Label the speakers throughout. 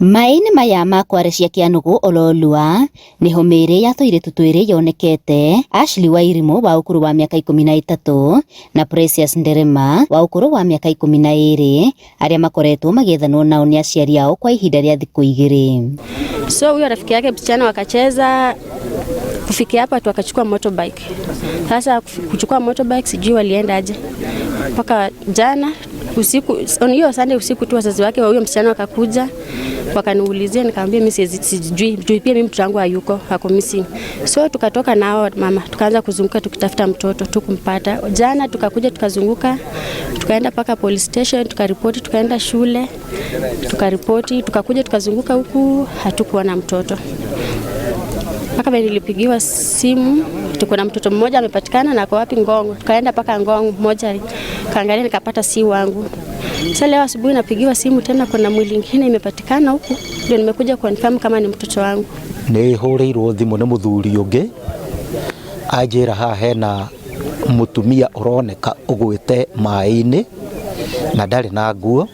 Speaker 1: Maini maya makware cia Kianugu Ololua niho mĩĩrĩ ya tũirĩtu twĩrĩ yonekete. Ashley Wairimu wa ũkũrũ wa mĩaka 13 na Precious Nderema wa ũkũrũ wa mĩaka 12 arĩa makoretwo magĩethanwo nao nĩ aciari ao kwa ihinda rĩa thikũ 2.
Speaker 2: So huyo rafiki yake msichana wakacheza kufikia hapa tu akachukua motorbike. Sasa kuchukua motorbike sijui walienda aje. Mpaka jana usiku, hiyo Sunday usiku tu wazazi wake wa huyo msichana wakakuja wakaniulizia, nikamwambia mimi sijui pia mimi mtoto wangu hayuko, hako missing. So tukatoka nao mama tukaanza kuzunguka tukitafuta mtoto tukumpata. Jana tukakuja tukazunguka tukaenda paka police station tukaripoti, tukaenda shule tukaripoti, tukakuja tukazunguka huku hatukuona mtoto. Paka nilipigiwa simu tuko na mtoto mmoja amepatikana na kwa wapi Ngong. Tukaenda paka Ngong moja kaangalia nikapata si wangu. Sasa leo asubuhi napigiwa simu tena kuna mwili mwingine imepatikana huku. Ndio nimekuja confirm kama ni mtoto wangu.
Speaker 3: Ni horeirwo thimu ni muthuri ungi ajira ha hena mutumia uroneka ugwite mai-ini na ndari na nguo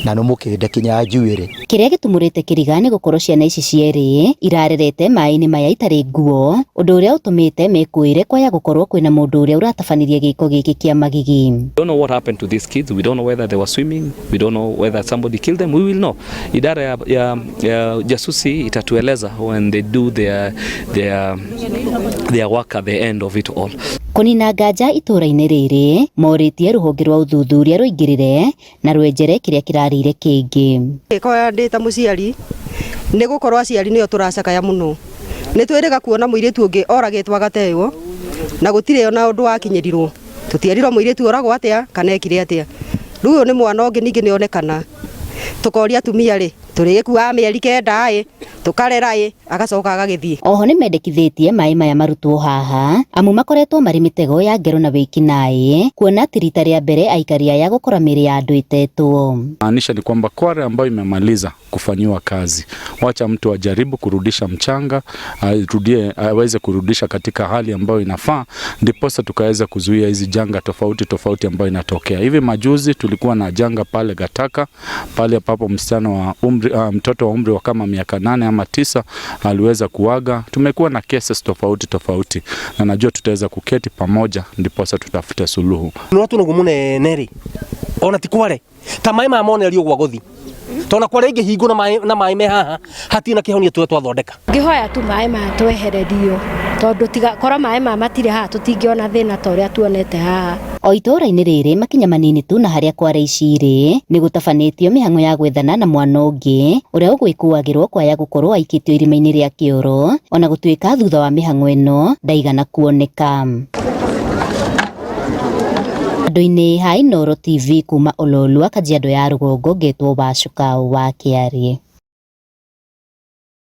Speaker 3: na no mukinde kinya njuire.
Speaker 1: Kiria gitumurite kirigane gukorwo ciana ici cierĩ irarerete mai-ini maya itari nguo, undu uria utumite mekuire kwaya gukorwo kwina mundu uria uratafanirie giko giki kia magigi.
Speaker 4: We don't know what happened to these kids. We don't know whether they were swimming. We don't know whether somebody killed them. We will know. Idara ya jasusi itatueleza when they do their work at the end of it all.
Speaker 1: Kunina nganja itura-ini riri moritie ruhonge rwa uthuthuria ruingirire na rwenjere kiria kirarire kingi.
Speaker 5: Ko ndita muciari ni gukorwo aciari nio turacakaya muno. Ni twiriga kuona muiritu ungi oragitwa gateyo na gutire ona undu wakinyirirwo. Tutierirwo muiritu oragwo atia kana ekire atia. Riu ni mwana ungi ningi ni onekana. Tukoria atumia ri turigikua mieri kenda tukarera agacoka agagithie.
Speaker 1: Oho ni mendekithitie mai maya marutwo haha amu makoretwo mari mitego ya ngero na wiki naye kuona tirita ria mbere aikari aya gukora mĩĩrĩ ya andu itetwo.
Speaker 6: Maanisha ni kwamba kware ambayo imemaliza kufanyiwa kazi, wacha mtu ajaribu kurudisha mchanga, aweze kurudisha katika hali ambayo inafaa, ndiposa tukaweza kuzuia hizi janga tofauti ambayo inatokea. Hivi majuzi tulikuwa na janga pale Gataka, pale ambapo msichana wa mtoto wa umri wa kama miaka 8 ama 9 aliweza kuaga. Tumekuwa na cases tofauti na najua tutaweza kuketi pamoja ndiposa tutafute suluhu.
Speaker 7: Watu ngumune neri ona tikware tamai mamone rio gwa gothi tona kware ingi hingo na mai me haha hatina kihonia tu twathondeka
Speaker 2: Ngihoya tu mai ma twehererio tondu tiga kora mai ma matire haha tutingiona thina ta uria tuonete haha.
Speaker 1: O itura-ini riri makinya manini tu na haria kware ici iri ni gutafanitio mihang'o ya gwethana na mwana ungi uria ugwikuagirwo kwaya gukorwo aikitio irima-ini ria Kioro, ona gutuika thutha wa mihang'o ino ndaigana kuoneka. Andu-ini ha Inooro TV kuma Ololua, Kajiado ya Rugongo, ngetwo Wacuka wa Kiarie.